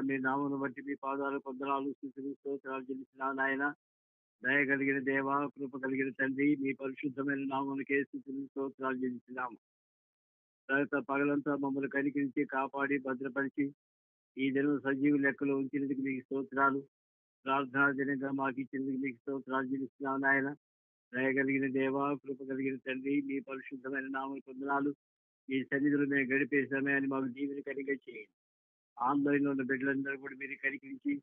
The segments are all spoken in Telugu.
మీ నామను బట్టి మీ పాదాలు కొందరాలు స్థితులు స్తోత్రాలు చెల్లిస్తున్నాను నాయన. దయ కలిగిన దేవ, కృప కలిగిన తండ్రి, మీ పరిశుద్ధమైన నామమునకే స్థితులు స్తోత్రాలు చెల్లిస్తున్నాము. తర్వాత పగలంతా మమ్మల్ని కనికరించి కాపాడి భద్రపరిచి ఈ దినం సజీవ లెక్కలో ఉంచినందుకు మీకు స్తోత్రాలు. ప్రార్థనా దినంగా మాకు ఇచ్చినందుకు మీకు స్తోత్రాలు చెల్లిస్తున్నాను నాయన. దయ కలిగిన దేవ, కృప కలిగిన తండ్రి, మీ పరిశుద్ధమైన నామములు కొందనాలు. ఈ సన్నిధిలో మేము గడిపే సమయాన్ని మాకు దీవెన కలిగ చేయండి. ఆన్లైన్లో ఉన్న బిడ్డలందరూ కూడా మీరు కనికరించి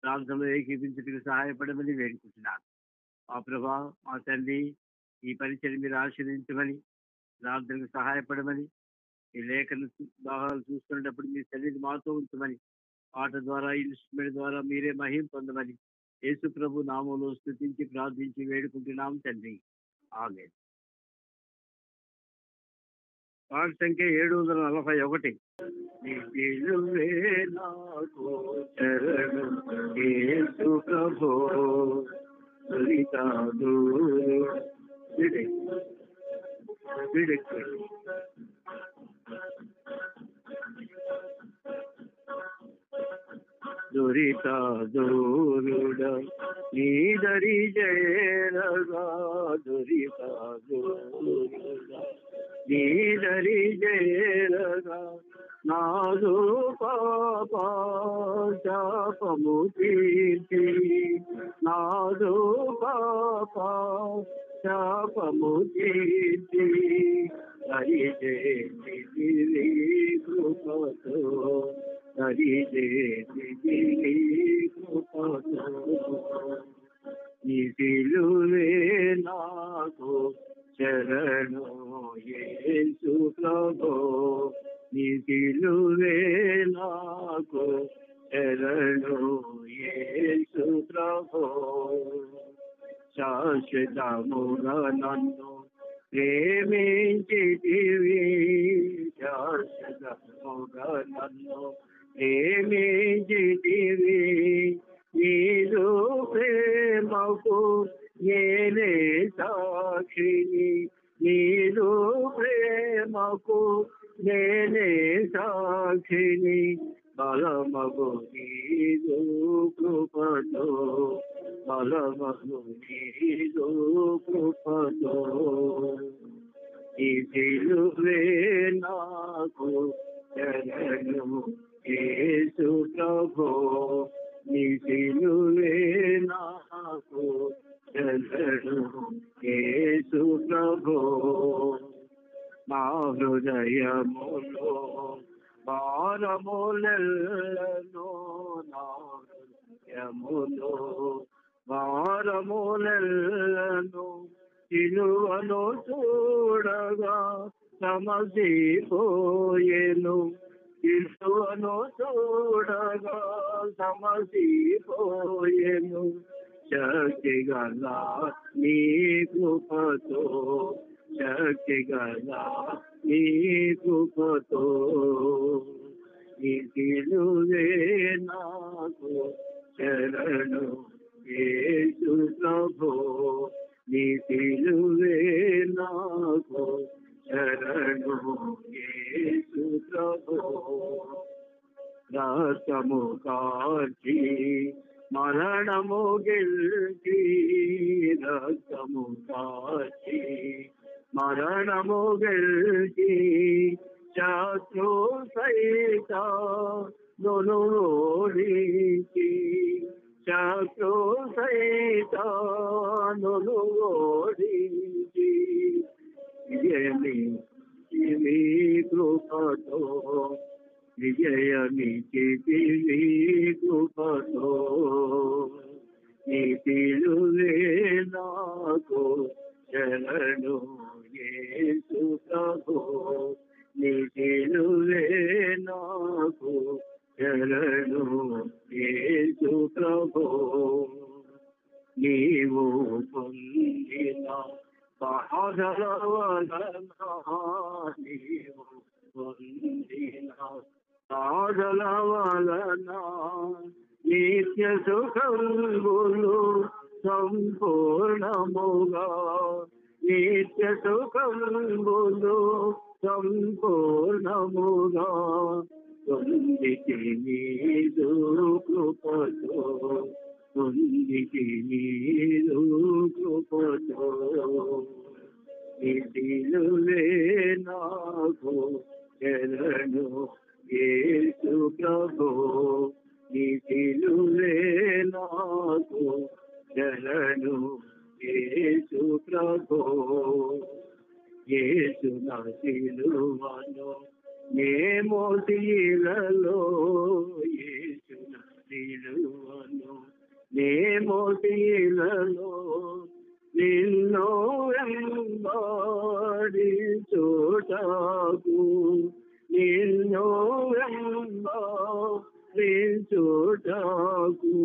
ప్రాంతంలో ఏకీపించడానికి సహాయపడమని వేడుకుంటున్నాను. మా ప్రభా, మా తండ్రి, ఈ పరిచయం మీరు ఆశీర్వదించమని, ప్రార్థనకు సహాయపడమని, ఈ లేఖను భాగాలు చూస్తున్నప్పుడు మీ సన్నిధి మాతో ఉంచమని, పాట ద్వారా ఇన్స్ట్రుమెంట్ ద్వారా మీరే మహిం పొందమని యేసు ప్రభు నామంలో స్తుతించి ప్రార్థించి వేడుకుంటున్నాం తండ్రి. ఆమేన్. పాట సంఖ్య 741. నిలువే నాకు శరణు యేసు ప్రభో, సురితాదు దురిత దూరుడ నీదరి జయరగా, దురిత దూరుడ నీదరి జయరగా, నాదు పాపము తీర్చి, నాదు పాపము తీర్చి, హరిజేసి కృపతో, హరిజేసి కృపతో, నీ సిలువే నాకు శరణు యేసు ప్రభో, నీ సిలువే నాకు శరణు యేసు ప్రభో. శాశ్వతముగా నన్ను ప్రేమించితివి, శాశ్వతముగా నన్ను ప్రేమించితివి, నీదు ప్రేమకు నేనే సాక్షిని, నీదు ప్రేమకు నేనే సాక్షిని, బలమగు నీదు కృపతో, బలమగు నీదు కృపతో, ఈ సిలువే నాకు శరణు యేసు ప్రభో, నీ సిలువే నాకు శరణు యేసు ప్రభో. నా హృదయములో భారములెల్లను, నా హృదయములో భారములెల్లను, సిలువను చూడగా సమసిపోయెను, సిలువను చూడగా సమసిపోయెను, శక్తిగల నీ కృపతో, శక్తిగల నీ కృపతో, నీ సిలువే నాకు శరణు యేసు ప్రభో, నీ సిలువే నాకు శరణు యేసు ప్రభో. రక్తము కార్చి మరణము గెలిచి, రక్తము కార్చి మరణము గెలిచి, శత్రు సైతానును ఓడించి, శత్రు సైతానును ఓడించి, విజయమిచ్చితివి కృపతో, విజయమిచ్చితివి కృపతో, నీ సిలువే నాకు శరణు యేసు ప్రభో, నీ సిలువే నాకు శరణు యేసు ప్రభో. నీవు పొందిన బాధల వలన, నీవు పొందిన బాధల వలన, నిత్య సుఖములు సంపూర్ణముగా, నిత్య సుఖములు సంపూర్ణముగా, పొందితి నీదు నీతి నీరు కృపతో నిధిలులే నాకు శరణు యేసు ప్రభు నిధిలులే నాకు శరణు యేసు ప్రభు యేసు నా సిలువను మోసిలలో యేసు నా సిలువను మోసిలలో నిన్ను వెంబడి చూటకు నిన్ను వెంబడి చూటకు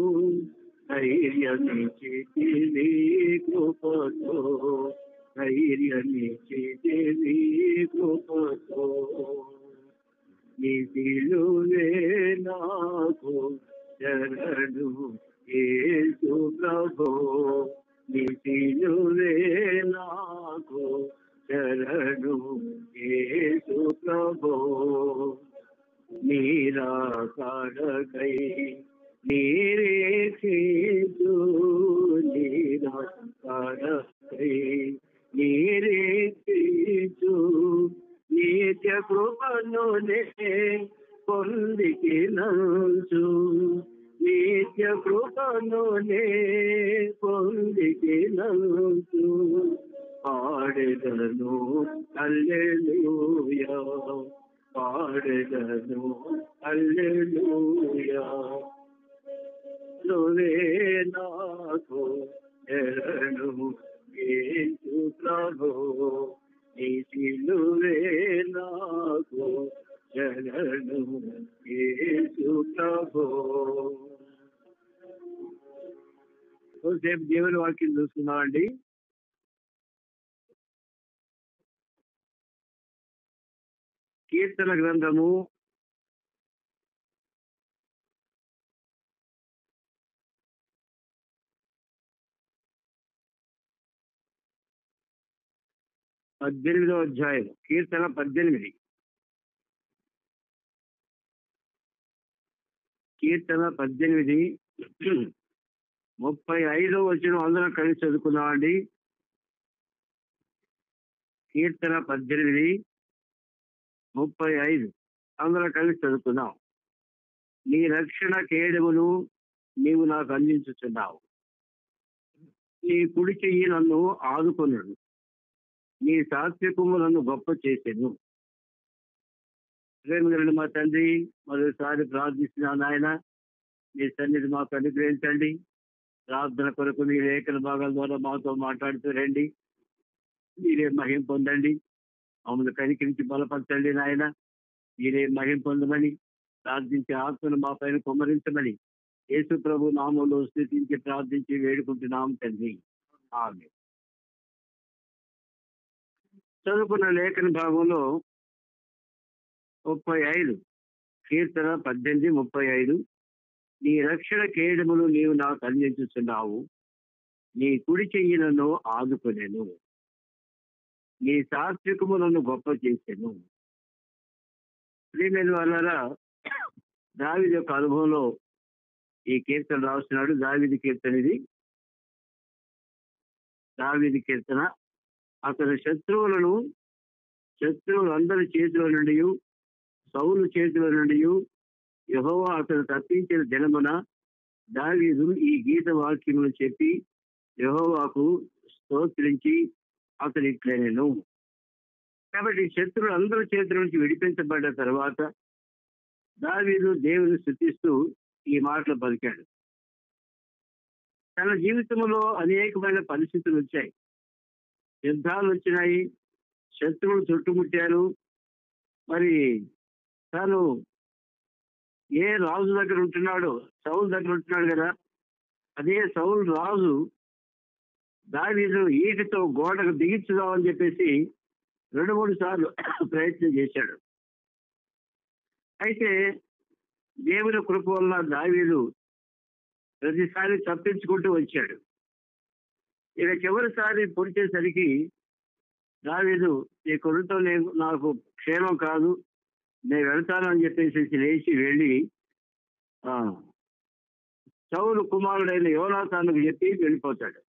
ధైర్యమిచ్చితివి కృపతో ధైర్యమిచ్చితివి కృపతో నీ సిలువే నాకు శరణు యేసు ప్రభు నీ సిలువే నాకు శరణు యేసు ప్రభు నిరాకరకై నిరీక్షించు నిరాకరకై నిరీక్షించు నిత్య కృపను పొందికినంచు నిత్య కృపను పొందికినంచు పాడెదను హల్లెలూయా పాడెదను హల్లెలూయా నువ్వే నాకు శరణు యేసు ప్రభు నీ సిలువే నాకు శరణు యేసు ప్రభు. కొద్దిసేపు దేవుని వాక్యం చూస్తున్నామండి. కీర్తన గ్రంథము 18వ అధ్యాయం కీర్తన 18 కీర్తన 18 35వ వచనం అందరం కలిసి చదువుకుందామండి. కీర్తన 18 35 అందరం కలిసి చదువుకుందాం. నీ రక్షణ కేడమును నీవు నాకు అందించుచున్నావు. నీ కుడి చెయ్యి నన్ను ఆదుకొనుడు. నీ సాత్వికము నన్ను గొప్ప చేసెను. ప్రేమగలను మా తండ్రి, మరోసారి ప్రార్థిస్తున్నాను ఆయన, మీ సన్నిధి మాకు అనుగ్రహించండి. ప్రార్థన కొరకు మీ లేఖన భాగాల ద్వారా మాతో మాట్లాడుతూ రండి. మీరే మహిం పొందండి. మమ్మల్ని కనికరించి బలపరచండి నాయన. మీరే మహిం పొందమని ప్రార్థించే ఆత్మను మా పైన కుమ్మరించమని యేసు ప్రభు నామములో స్తుతించి ప్రార్థించి వేడుకుంటున్నాం తండ్రి. ఆమేన్. చదువుకున్న లేఖన భాగంలో 35 కీర్తన 18:35 నీ రక్షణ కేడములు నీవు నాకు అందించుచున్నావు. నీ కుడి చెయ్యి నన్ను ఆదుకొనెను. నీ సాత్వికము నన్ను గొప్ప చేసెను. ప్రియమైన వాళ్ళారా, దావీదు యొక్క అనుభవంలో ఈ కీర్తన రాస్తున్నాడు. దావీదు కీర్తన ఇది. దావీదు కీర్తన. అతని శత్రువులందరి చేతుల నుండి, సౌలు చేతుల నుండి యెహోవా అతను తప్పించిన దినమున దావీదు ఈ గీత వాక్యములు చెప్పి యెహోవాకు స్తోత్రించి అతను ఇట్లనెను. కాబట్టి శత్రువులు అందరి చేతుల నుంచి విడిపించబడ్డ తర్వాత దావీదు దేవుని స్తుతిస్తూ ఈ మాటలు పలికాడు. తన జీవితంలో అనేకమైన పరిస్థితులు వచ్చాయి, యుద్ధాలు వచ్చినాయి, శత్రువులు చుట్టుముట్టారు. మరి తాను ఏ రాజు దగ్గర ఉంటున్నాడో, సౌలు దగ్గర ఉంటున్నాడు కదా, అదే సౌలు రాజు దావీదు ఈటితో గోడకు బిగించుదామని చెప్పేసి 2-3 సార్లు ప్రయత్నం చేశాడు. అయితే దేవుని కృప వల్ల దావీదు ప్రతిసారి తప్పించుకుంటూ వచ్చాడు. ఇక చివరిసారి పొడిచేసరికి దావీదు ఈ కొడుతో నాకు క్షేమం కాదు, నేను వెళ్తాను అని చెప్పేసి లేచి వెళ్ళి సౌలు కుమారుడైన యోనాతానుకు చెప్పి వెళ్ళిపోతాడు.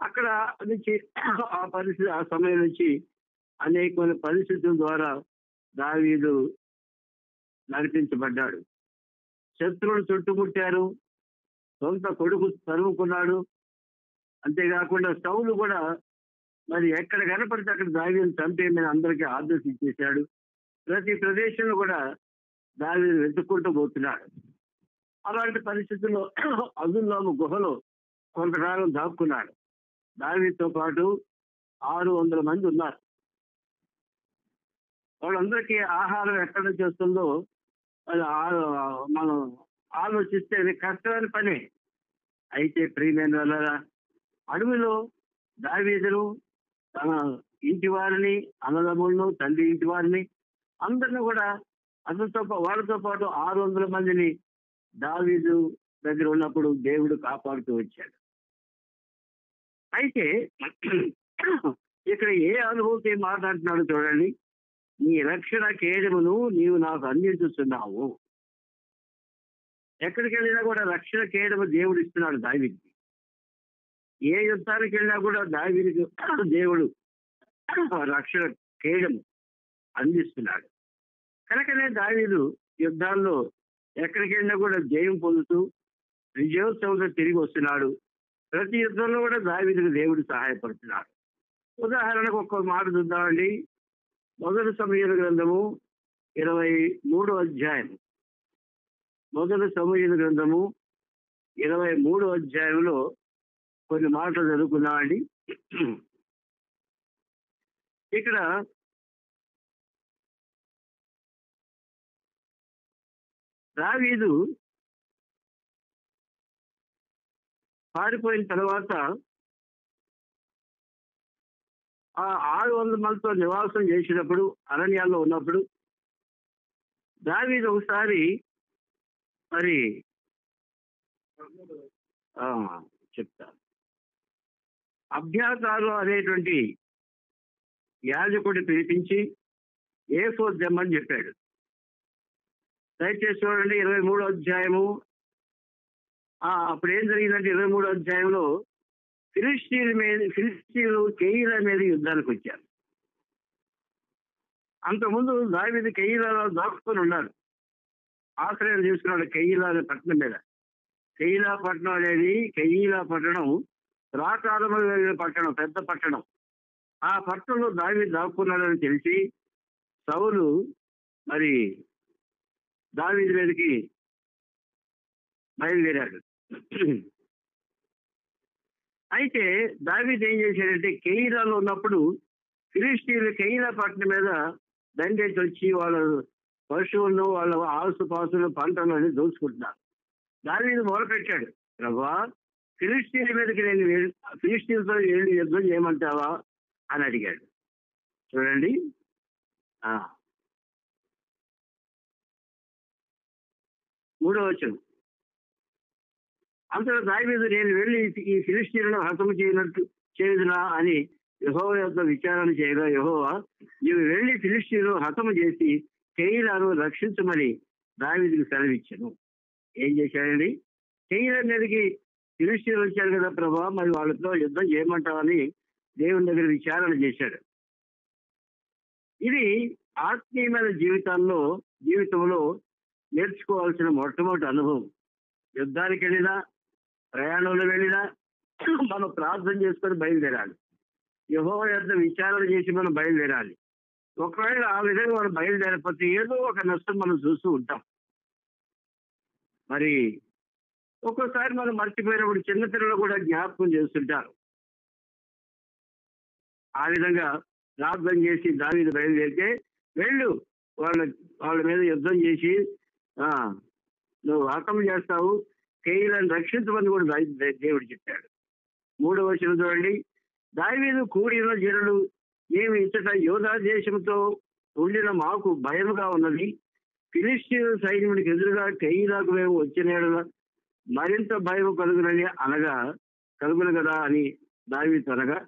అక్కడ నుంచి ఆ పరిస్థితి, ఆ సమయం నుంచి అనేకమైన పరిస్థితుల ద్వారా దావీదు నడిపించబడ్డాడు. శత్రువులు చుట్టుముట్టారు, సొంత కొడుకు తరుముకున్నాడు. అంతేకాకుండా సౌలు కూడా మరి ఎక్కడ కనపడితే అక్కడ దావీదును చంపేయమని అందరికీ ఆర్డర్స్ ఇచ్చేశాడు. ప్రతి ప్రదేశంలో కూడా దావీదు వెతుక్కుంటూ పోతున్నాడు. అలాంటి పరిస్థితుల్లో అదుల్లాము గుహలో కొంతకాలం దాక్కున్నాడు. దావీదుతో పాటు 600 మంది ఉన్నారు. వాళ్ళందరికీ ఆహారం ఎక్కడ నుంచి వస్తుందో అది మనం ఆలోచిస్తే అది కష్టమైన పనే. అయితే ప్రియమైన వాళ్ళారా, అడవిలో దావీదును తన ఇంటి వారిని, అన్నదమ్ములను, తండ్రి ఇంటి వారిని అందరిని కూడా వాళ్ళతో పాటు 600 మందిని దావీదు దగ్గర ఉన్నప్పుడు దేవుడు కాపాడుతూ వచ్చాడు. అయితే ఇక్కడ ఏ అనుభూతి మాట్లాడుతున్నాడు చూడండి. నీ రక్షణ కేడమును నీవు నాకు అందించుతున్నావు. ఎక్కడికి వెళ్ళినా కూడా రక్షణ కేడము దేవుడు ఇస్తున్నాడు దావీదుకి. ఏ యుద్ధానికి వెళ్ళినా కూడా దావీదుకి దేవుడు రక్షణ కేడము అందిస్తున్నాడు. కనుకనే దావీదు యుద్ధాల్లో ఎక్కడికి వెళ్ళినా కూడా జయం పొందుతూ విజయోత్సవంతో తిరిగి వస్తున్నాడు. ప్రతి యుద్ధంలో కూడా దావీదుకు దేవుడు సహాయపడుతున్నాడు. ఉదాహరణకు ఒక్క మాట చూద్దామండి. మొదటి సమూయేలు గ్రంథము 23వ అధ్యాయం. మొదటి సమూయేలు గ్రంథము 23వ అధ్యాయంలో కొన్ని మాటలు చదువుకున్నామండి. ఇక్కడ దావీదు పారిపోయిన తర్వాత ఆ 600 మందితో నివాసం చేసినప్పుడు, అరణ్యాల్లో ఉన్నప్పుడు దావీదు ఒకసారి మరి చెప్తా, అబ్యాతారు అనేటువంటి యాజకుడిని పిలిపించి ఏఫోద్ తెమ్మని చెప్పాడు. దయచేసి చూడండి 23వ అధ్యాయము. అప్పుడు ఏం జరిగిందంటే 23వ అధ్యాయంలో ఫిలిష్తీయులు కెయీలా మీద యుద్ధానికి వచ్చారు. అంతకుముందు దావీదు కెయీలాలో దాక్కుని ఉన్నారు, ఆశ్రయం తీసుకున్నాడు కెయీలా అనే పట్టణం మీద. కెయీలా పట్టణం అనేది, కెయీలా పట్టణం ప్రాకారము పట్టణం, పెద్ద పట్టణం. ఆ పట్టణంలో దావీదు దాక్కున్నాడని తెలిసి సౌలు మరి దావీదు మీదకి బయలుదేరాడు. అయితే దావీదు ఏం చేశాడంటే, కెయీలాలో ఉన్నప్పుడు ఫిలిష్తీయులు కెయీలా పట్టణం మీద దండెత్తి వచ్చి వాళ్ళ పశువులను, వాళ్ళ ఆసుపాసులు, పంటలను దోచుకుంటున్నారు. దావీదు మొదలుపెట్టాడు, ప్రభువా ఫిలిష్తీయుల మీదకి ఫిలిష్తీయులతో యుద్ధం చేయమంటావా అని అడిగాడు. చూడండి 3వ వచనం. అంతలో దావీదు, నేను వెళ్ళి ఈ ఫిలిష్తీయులను హతము చేయుదునా అని యెహోవా యొద్ద విచారణ చేయగా, యెహోవా నీవు వెళ్ళి ఫిలిష్తీయులను హతము చేసి కెయీలాను రక్షించమని దావీదుకు సెలవిచ్చాను. ఏం చేశాడండి? కెయీలా మీదకి ఫిలిష్తీయులు వచ్చారు కదా ప్రభా, మరి వాళ్ళతో యుద్ధం చేయమంటావని దేవుని దగ్గర విచారణ చేశాడు. ఇది ఆత్మీయమైన జీవితంలో నేర్చుకోవాల్సిన మొట్టమొదటి అనుభవం. యుద్ధానికి వెళ్ళినా, ప్రయాణంలో వెళ్ళినా మనం ప్రార్థన చేసుకొని బయలుదేరాలి. యెహోవా యొద్ద విచారణ చేసి మనం బయలుదేరాలి. ఒకవేళ ఆ విధంగా మనం బయలుదేరకపోతే ఏదో ఒక నష్టం మనం చూస్తూ ఉంటాం. మరి ఒక్కోసారి మనం మర్చిపోయినప్పుడు చిన్నపిల్లలు కూడా జ్ఞాపకం చేస్తుంటారు. ఆ విధంగా ప్రార్థన చేసి దావీదు బయలుదేరితే, వెళ్ళు వాళ్ళ మీద యుద్ధం చేసి నువ్వు హతం చేస్తావు, కెయీలాను రక్షించమని కూడా దేవుడు చెప్పాడు. 3వ వచనం చూడండి. దావీదు కూడిన జనులు, మేము ఇచ్చట యోధా దేశంతో ఉండిన మాకు భయముగా ఉన్నది. ఫిలిష్తీయుల సైన్యుడికి ఎదురుగా కెయీలాకు మేము వచ్చిన మరింత భయం కలుగును కదా అని దావీదు అనగా,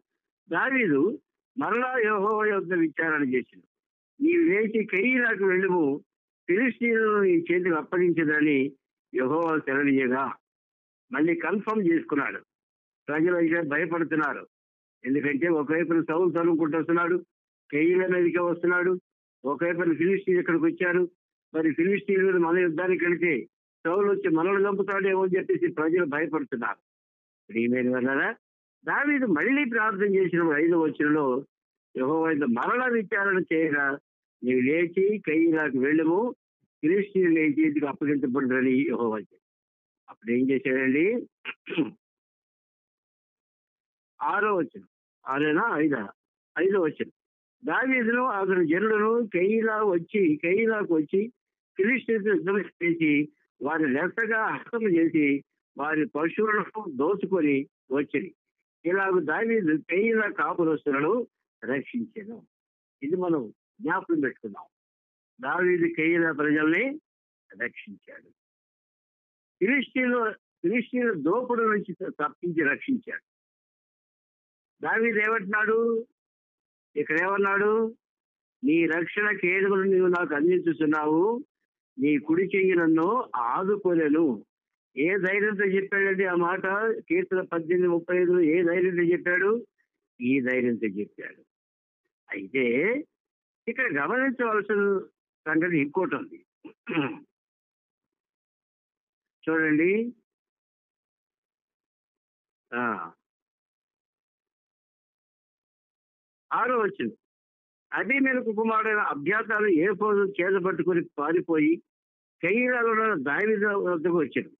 దావీదు మరలా యెహోవా యొద్ద విచారణ చేసింది. నీవు లేచి కెయీలాకు వెళ్ళుము, ఫిలిష్తీయులను నీ చేతికి అప్పగించదని యెహోవా సెలవీయగా మళ్ళీ కన్ఫర్మ్ చేసుకున్నాడు. ప్రజలు అయితే భయపడుతున్నారు. ఎందుకంటే ఒకవైపున సౌలు తరుముకుంటూ వస్తున్నాడు, కెయీలా మీదకే వస్తున్నాడు. ఒకవైపున ఫిలిస్తీన్లు ఇక్కడికి వచ్చారు. మరి ఫిలిస్తీన్లు మన యుద్ధానికి వెళితే సౌలు వచ్చి మనల్ని చంపుతాడేమో అని చెప్పేసి ప్రజలు భయపడుతున్నారు. ప్రియమైన వాళ్ళారా, దావీదు మళ్ళీ ప్రార్థన చేసినప్పుడు 5వ వచనంలో యెహోవా మరణ విచారణ చేయగా నీవు లేచి కెయీలాకు వెళ్ళము, ఫిలిస్తీన్లు నీ చేతికి అప్పగించబడుదని యెహోవా చెప్పాడు. అప్పుడు ఏం చేశాడండి? 6వ వచనం, 5వ వచనం, దావీదును అతని జనులను కెయీలాకు వచ్చి ఫిలిస్తీన్లు యుద్ధం చేసి వారి లెక్కగా హతం చేసి వారి పశువులను దోచుకొని వచ్చింది. ఇలాగ దావీదు కెయీలా కాపురస్తులను రక్షించాను. ఇది మనం జ్ఞాపకం పెట్టుకున్నాం. దావీదు కెయీలా ప్రజల్ని రక్షించాడు. ఫిలిస్తీన్ల దోపుడు నుంచి తప్పించి రక్షించాడు. దావీదు ఏమంటున్నాడు? ఇక్కడ ఏమన్నాడు? నీ రక్షణ కేడులను నీవు నాకు అందించుతున్నావు, నీ కుడి చెయ్యి నన్ను ఆదుకోలేను. ఏ ధైర్యంతో చెప్పాడండి ఆ మాట? కీర్తన 18:35 ఏ ధైర్యంతో చెప్పాడు? ఈ ధైర్యంతో చెప్పాడు. అయితే ఇక్కడ గమనించవలసిన సంగతి ఇంకోటి ఉంది. చూడండి, 6వ వచనం, అబీమెలెకు కుమారుడైన అబ్యాతారు ఏఫోదు చేత పట్టుకుని పారిపోయి కెయీలాలో ఉన్న దావీదు వద్దకు వచ్చాడు.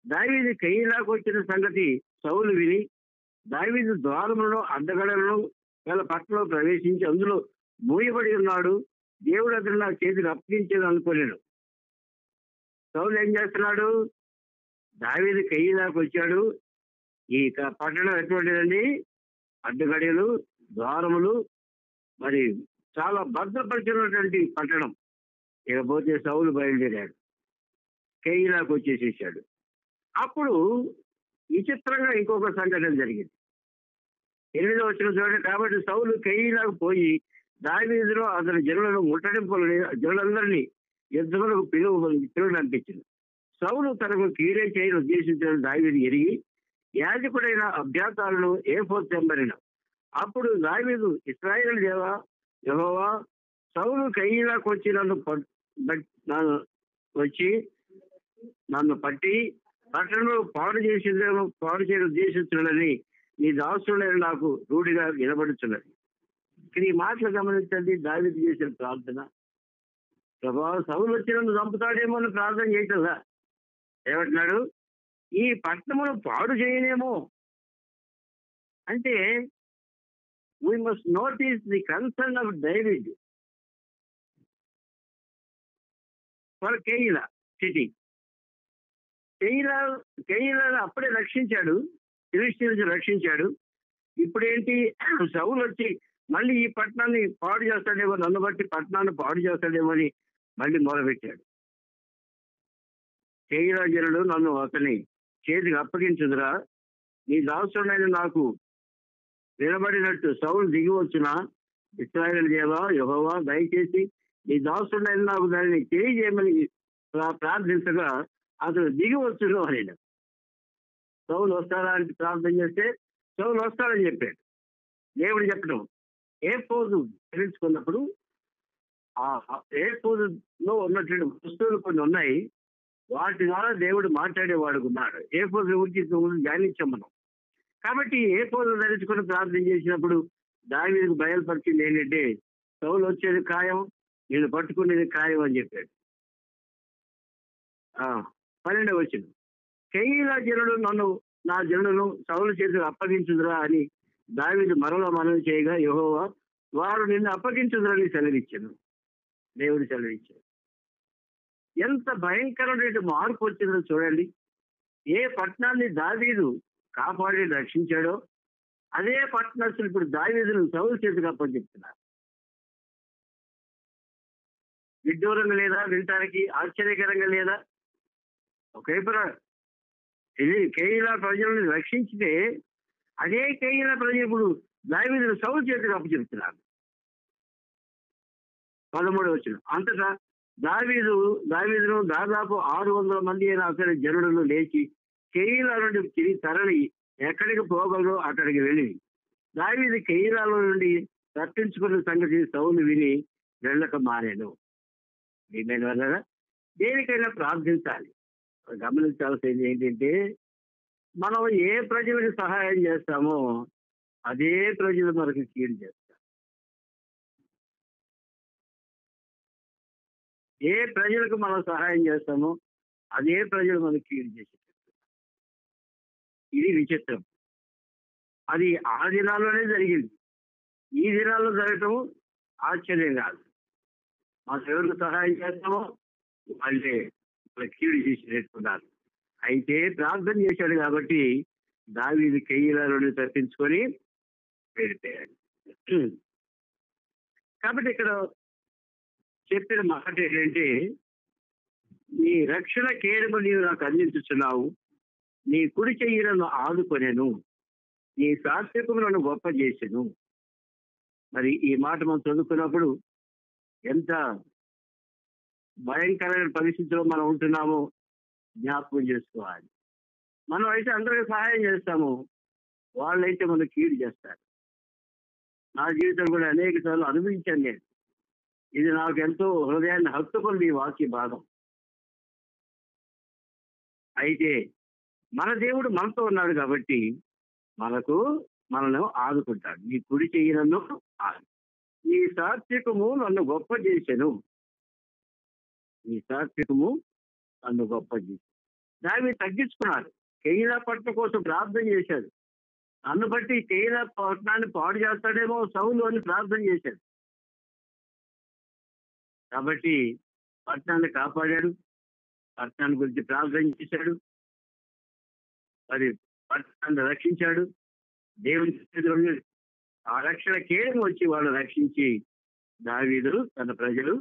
దావీదు కెయీలాకు వచ్చిన సంగతి సౌలు విని దావీదు ద్వారములను అడ్డగడలను గల పట్టణంలో ప్రవేశించి అందులో మూయబడి ఉన్నాడు, దేవుడు అతను నా చేతికి అప్పగించేది అనుకోలేడు. సౌలు ఏం చేస్తున్నాడు? దావీదు కెయీలాకు వచ్చాడు. ఈ పట్టణం ఎటువంటిదండి? అడ్డగడియలు, ద్వారములు, మరి చాలా భద్రపరిచినటువంటి పట్టణం. ఇకపోతే సౌలు బయలుదేరాడు, కెయీలాకు వచ్చేసేసాడు. అప్పుడు విచిత్రంగా ఇంకొక సంఘటన జరిగింది. 8వ వచనం చూడండి. కాబట్టి సౌలు కెయీలాకు పోయి దావీదును అతని జనులందరినీ యుద్ధములకు పిలువనంపించింది. సౌలు తనకు కీడే చేయని ఉద్దేశించిన దావీదు ఎరిగి యాజకుడైన అబ్యాతారును ఏఫోదు తెమ్మరిన. అప్పుడు దావీదు, ఇశ్రాయేలు దేవా యెహోవా, సౌలు కెయీలాకు వచ్చి నన్ను పట్టి పట్టణంలో పాడు చేయని ఉద్దేశించున్నదని నీ దాసుడైన నాకు రూఢిగా వినబడుతున్నది. ఇక్కడ ఈ మాటలు గమనించండి. దావీదు చేసిన ప్రార్థన, ప్రభా సౌలు వచ్చి నన్ను చంపుతాడేమో అని ప్రార్థన చేయటంలా. ఏమంటున్నాడు? ఈ పట్టణమును పాడు చేయనేమో అంటే we must notice the concern of David for Keilah city. కెయీలాను అప్పుడే రక్షించాడు, ఫిలిస్తీన్లు రక్షించాడు. ఇప్పుడేంటి? సౌలు వచ్చి మళ్ళీ ఈ పట్టణాన్ని పాడు చేస్తాడేమో, నన్ను బట్టి పట్టణాన్ని పాడు చేస్తాడేమో అని మళ్ళీ మొదలుపెట్టాడు. కెయీలా జనులు నన్ను అతని చేతికి అప్పగించుదురా, నీ దాసుడైన నాకు వినబడినట్టు సౌలు దిగి వచ్చిన ఇశ్రాయేలు దేవా యెహోవా, దయచేసి నీ దాసుడైన నాకు దానిని తెలియజేయమని ప్రార్థించగా అతను దిగి వచ్చును అని. సౌలు వస్తాడా అని ప్రార్థన చేస్తే సౌలు వస్తాడని చెప్పాడు. దేవుడు చెప్పడం, ఏఫోదు తెలుసుకున్నప్పుడు ఆ ఏఫోదులో ఉన్నటువంటి వస్తువులు కొన్ని ఉన్నాయి, వాటి ద్వారా దేవుడు మాట్లాడేవాడు ఉన్నాడు. ఏఫోదు గురించి ధ్యానించాం మనం. కాబట్టి ఏఫోదు ధరించుకుని ప్రార్థన చేసినప్పుడు దావీదుకు బయలుపరిచింది ఏంటంటే సౌలు వచ్చేది ఖాయం, నేను పట్టుకునేది ఖాయం అని చెప్పాడు. 12వ వచనం, కెయీలా జనులు నా జనులను సౌలు చేతికి అప్పగించుదురా అని దావీదు మరలా మనవి చేయగా యెహోవా, వారు నిన్ను అప్పగించుదురని సెలవిచ్చాను. దేవుడు సెలవిచ్చాడు. ఎంత భయంకరమైన మార్పు వచ్చిందో చూడండి. ఏ పట్టణాన్ని దావీదు కాపాడి రక్షించాడో అదే పట్టణస్తులు ఇప్పుడు దావీదును సౌలు చేతికి అప్పచెప్తున్నారు. విడ్డూరంగా లేదా? వినటానికి ఆశ్చర్యకరంగా లేదా? ఒకవైపున కెయీలా ప్రజలను రక్షించితే అదే కెయీలా ప్రజలు ఇప్పుడు దావీదును సౌలు చేతికి అప్పచెప్తున్నారు. 13వ వచనం, అంతటా దావీదును దాదాపు 600 మంది అయిన అతని జనులను లేచి కెయీలా నుండి తిరిగి తరలి ఎక్కడికి పోగలరో అక్కడికి వెళ్ళి దావీదు కెయీలాలో నుండి తప్పించుకున్న సంగతి సౌలు విని వెళ్ళక మానేను. ఏమైనా వల్ల దేనికైనా ప్రార్థించాలి. గమనించాల్సింది ఏంటంటే, మనం ఏ ప్రజలకు సహాయం చేస్తామో అదే ప్రజలు మనకు కీడు చేస్తారు. ఏ ప్రజలకు మనం సహాయం చేస్తామో అదే ప్రజలు మనకు కీడు చేసేది. ఇది విచిత్రం. అది ఆ దినాల్లోనే జరిగింది. ఈ దినాల్లో జరగటం ఆశ్చర్యం కాదు. మనం ఎవరికి సహాయం చేస్తామో వాళ్ళే కీడు చేసేట్టుకున్నారు. అయితే ప్రార్థన చేశాడు కాబట్టి దావీదు కెయీలా నుండి తప్పించుకొని వెళ్ళిపోయాడు. కాబట్టి ఇక్కడ చెప్పిన మాట ఏంటంటే, నీ రక్షణ కేడము నీవు నాకు అందించుచున్నావు, నీ కుడి చెయ్యి నన్ను ఆదుకొనెను, నీ సాత్వికము నన్ను గొప్ప చేసెను. మరి ఈ మాట మనం చదువుకున్నప్పుడు ఎంత భయంకరమైన పరిస్థితిలో మనం ఉంటున్నామో జ్ఞాపకం చేసుకోవాలి. మనం అయితే అందరికీ సహాయం చేస్తాము, వాళ్ళైతే మనకు కీడు చేస్తారు. నా జీవితం కూడా అనేక సార్లు అనుభవించాను నేను. ఇది నాకు ఎంతో హృదయాన్ని హత్తుకుంది ఈ వాక్య భాగం. అయితే మన దేవుడు మనతో ఉన్నాడు కాబట్టి మనను ఆదుకుంటాడు. నీ కుడి చెయ్యి నన్ను నీ సాత్వికము నన్ను గొప్ప చేసెను. నీ సాత్వికము నన్ను గొప్ప చేసి దాన్ని తగ్గించుకున్నాడు. కెయీలా పట్టణం కోసం ప్రార్థన చేశాడు. నన్ను బట్టి కెయీలా పట్టణాన్ని పాడు చేస్తాడేమో సౌలు అని ప్రార్థన చేశాడు. కాబట్టి పట్టణాన్ని కాపాడాడు, పట్టణాన్ని గురించి ప్రార్థన చేశాడు, మరి పట్టణాన్ని రక్షించాడు. దేవుని చేతిలో ఆ రక్షణ కేడము వచ్చి వాళ్ళు రక్షించి దావీదు తన ప్రజలు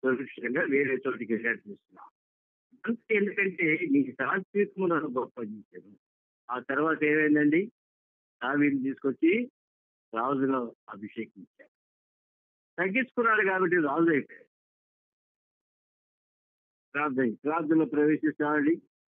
సురక్షితంగా వేరే చోటికి వెళ్ళేస్తున్నాం. అంతే. ఎందుకంటే నీ సాత్వికము నన్ను గొప్ప చేశాను. ఆ తర్వాత ఏమైందండి, దావీదుని తీసుకొచ్చి రాజుగా అభిషేకించాడు. తగ్గించుకున్నాడు కాబట్టి రాజు అయిపోయాడు. ప్రార్థనలో ప్రవేశిస్తామండి.